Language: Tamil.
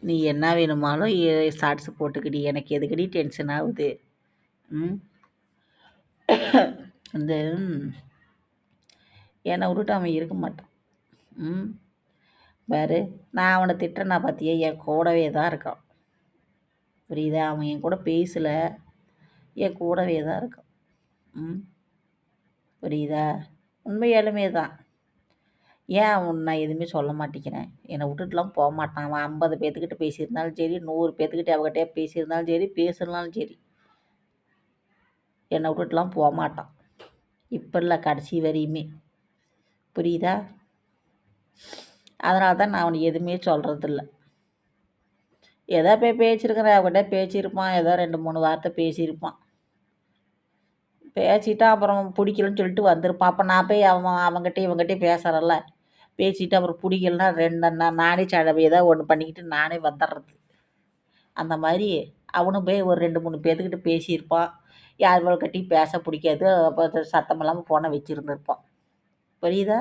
நீ என்ன வேணுமாலும் ஷார்ட்ஸ் போட்டுக்கிடி, எனக்கு எதுக்குடி டென்ஷன் ஆகுது? ம் இந்த என்னை விட்டுட்டு அவன் இருக்க மாட்டான். பாரு, நான் அவனை திட்டுறேன்னா பார்த்தியா, என் கூடவே தான் இருக்கான். புரியுதா? அவன் என் கூட பேசலை, என் கூடவே தான் இருக்கான். புரியுதா? உண்மையாலுமே தான். ஏன் அவன் நான் எதுவுமே சொல்ல மாட்டேங்கிறேன்? என்னை விட்டுட்டுலாம் போக மாட்டான். அவன் 50 பேர்த்துக்கிட்ட பேசியிருந்தாலும் சரி, 100 பேர்த்துக்கிட்ட அவகிட்டே பேசியிருந்தாலும் சரி, பேசுனாலும் சரி, என்னை விட்டுட்டுலாம் போக மாட்டான். இப்போ இல்லை, கடைசி வரையுமே. புரியுதா? அதனால தான் நான் அவனுக்கு எதுவுமே சொல்கிறதில்ல. ஏதோ போய் பேசியிருக்கிறேன், அவகிட்ட பேசியிருப்பான், ஏதோ 2-3 வார்த்தை பேசியிருப்பான். பேசிட்டா அப்புறம் பிடிக்கலன்னு சொல்லிட்டு வந்திருப்பான். அப்போ நான் போய் அவங்ககிட்டயும் இவங்ககிட்டயும் பேசுகிறேன்ல, பேசிட்டு அப்புறம் பிடிக்கலன்னா நானே ஏதோ ஒன்று பண்ணிக்கிட்டு நானே வந்துடுறது. அந்த மாதிரி அவனும் போய் ஒரு 2-3 பேர்த்துக்கிட்ட பேசியிருப்பான். யார்கிட்டையும் பேச பிடிக்காது, அப்போ சத்தம் இல்லாமல் ஃபோனை வச்சுருந்துருப்பான். புரியுதா?